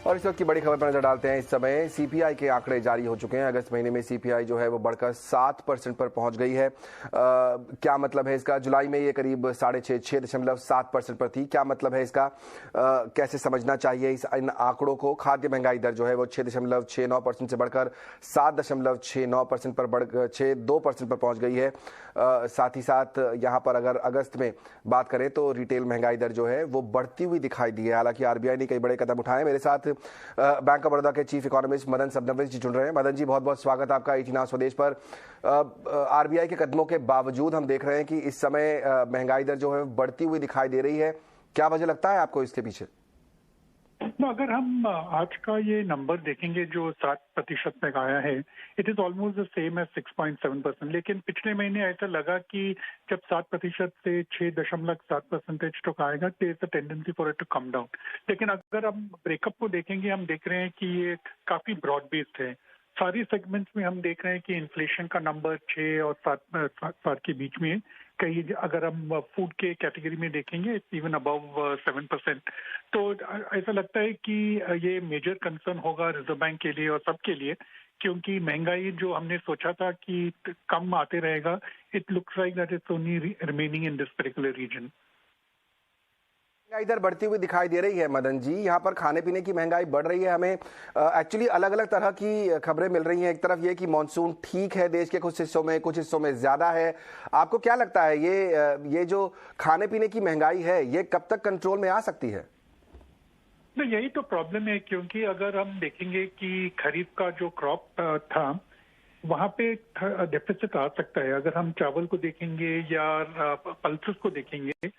और इस वक्त की बड़ी खबर पर नजर डालते हैं। इस समय सीपीआई के आंकड़े जारी हो चुके हैं। अगस्त महीने में सीपीआई जो है वो बढ़कर 7% पर पहुंच गई है। क्या मतलब है इसका? जुलाई में ये करीब 6.7% पर थी। क्या मतलब है इसका? कैसे समझना चाहिए इन आंकड़ों को? खाद्य महंगाई दर जो है वो 6.69% से बढ़कर 7.69% पर 6.2% पर पहुंच गई है। साथ ही साथ यहाँ पर अगर अगस्त में बात करें तो रिटेल महंगाई दर जो है वो बढ़ती हुई दिखाई दी है। हालांकि आरबीआई ने कई बड़े कदम उठाए। मेरे साथ बैंक ऑफ बड़ौदा के चीफ इकोनॉमिस्ट मदन सबनविस जी जुड़ रहे हैं। मदन जी, बहुत बहुत स्वागत आपका 18 नाउ स्वदेश पर। आरबीआई के कदमों के बावजूद हम देख रहे हैं कि इस समय महंगाई दर जो है बढ़ती हुई दिखाई दे रही है। क्या वजह लगता है आपको इसके पीछे? तो अगर हम आज का ये नंबर देखेंगे जो 7% तक आया है, it is almost the same as 6.7%। लेकिन पिछले महीने ऐसा लगा कि जब 7% से 6.7% तक आएगा, there is a tendency for it to come down. लेकिन अगर हम ब्रेकअप को देखेंगे, हम देख रहे हैं कि ये काफी ब्रॉड बेस्ड है। सारी सेगमेंट्स में हम देख रहे हैं कि इन्फ्लेशन का नंबर 6 और 7 के बीच में है। कई अगर हम फूड के कैटेगरी में देखेंगे, इट्स इवन अबव 7%। तो ऐसा लगता है कि ये मेजर कंसर्न होगा रिजर्व बैंक के लिए और सबके लिए, क्योंकि महंगाई जो हमने सोचा था कि कम आते रहेगा, it looks like that it's only remaining in this particular region. महंगाई दर बढ़ती हुई दिखाई दे रही है मदन जी। यहाँ पर खाने पीने की महंगाई बढ़ रही है। हमें एक्चुअली अलग अलग तरह की खबरें मिल रही हैं। एक तरफ ये कि मॉनसून ठीक है देश के कुछ हिस्सों में, कुछ हिस्सों में ज्यादा है। आपको क्या लगता है ये जो खाने पीने की महंगाई है ये कब तक कंट्रोल में आ सकती है? तो यही तो प्रॉब्लम है, क्योंकि अगर हम देखेंगे कि खरीफ का जो क्रॉप था वहां पे डेफिसिट आ सकता है। अगर हम चावल को देखेंगे या पल्सेस को देखेंगे,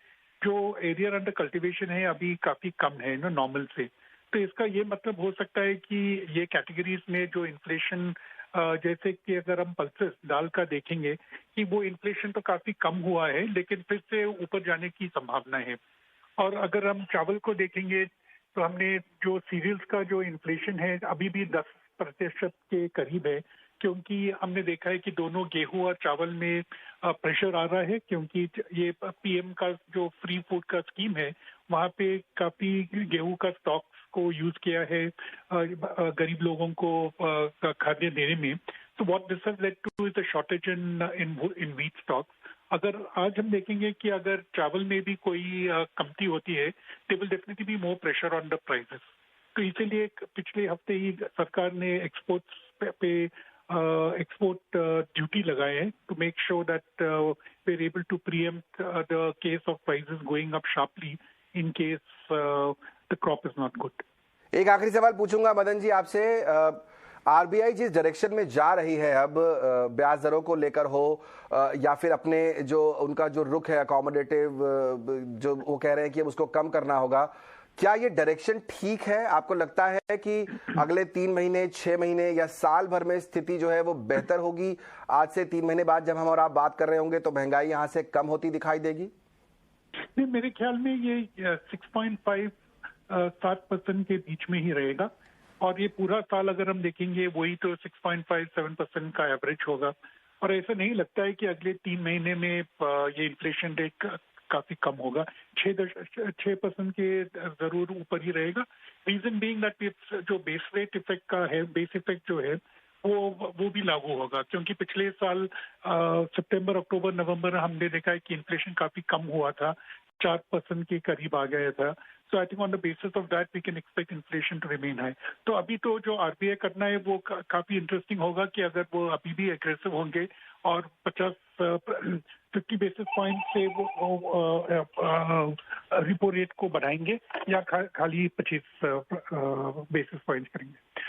जो एरिया अंडर कल्टीवेशन है अभी काफी कम है ना नॉर्मल से। तो इसका ये मतलब हो सकता है कि ये कैटेगरीज में जो इन्फ्लेशन, जैसे कि अगर हम पल्सेस दाल का देखेंगे कि वो इन्फ्लेशन तो काफी कम हुआ है, लेकिन फिर से ऊपर जाने की संभावना है। और अगर हम चावल को देखेंगे तो हमने जो सीरियल्स का जो इन्फ्लेशन है अभी भी 10% के करीब है, क्योंकि हमने देखा है कि दोनों गेहूं और चावल में प्रेशर आ रहा है, क्योंकि ये पीएम का जो फ्री फूड का स्कीम है वहाँ पे काफी गेहूं का स्टॉक्स को यूज किया है गरीब लोगों को खाद्य देने में। तो what this has led two is a shortage in wheat stocks. अगर आज हम देखेंगे कि अगर चावल में भी कोई कमती होती है, they will definitely be more pressure on the prices. तो इसीलिए पिछले हफ्ते ही सरकार ने एक्सपोर्ट्स पे एक्सपोर्ट ड्यूटी लगाए हैं to make sure that we are able to preempt the case of prices going up sharply in case the crop is not good. एक आखिरी सवाल पूछूंगा मदन जी आपसे। आरबीआई जिस डायरेक्शन में जा रही है अब, ब्याज दरों को लेकर हो या फिर अपने जो उनका जो रुख है अकोमोडेटिव, जो वो कह रहे हैं कि अब उसको कम करना होगा, क्या ये डायरेक्शन ठीक है? आपको लगता है कि अगले 3 महीने, 6 महीने या साल भर में स्थिति जो है वो बेहतर होगी? आज से 3 महीने बाद जब हम और आप बात कर रहे होंगे तो महंगाई यहाँ से कम होती दिखाई देगी? नहीं, मेरे ख्याल में ये 6.5-7% के बीच में ही रहेगा। और ये पूरा साल अगर हम देखेंगे वही तो 6.57% का एवरेज होगा। और ऐसा नहीं लगता है कि अगले 3 महीने में ये इन्फ्लेशन रेट काफी कम होगा। 6% के जरूर ऊपर ही रहेगा। रीजन बीइंग दैट जो बेस रेट इफेक्ट का है, बेस इफेक्ट जो है वो भी लागू होगा, क्योंकि पिछले साल सितंबर, अक्टूबर, नवंबर हमने देखा है कि इन्फ्लेशन काफी कम हुआ था, 4% के करीब आ गया था। So I think on the basis of that we can expect inflation to remain high. तो अभी तो जो आरबीआई करना है वो काफी इंटरेस्टिंग होगा कि अगर वो अभी भी एग्रेसिव होंगे और 50 बेसिस पॉइंट से वो रिपो रेट को बढ़ाएंगे या खाली 25 बेसिस पॉइंट करेंगे।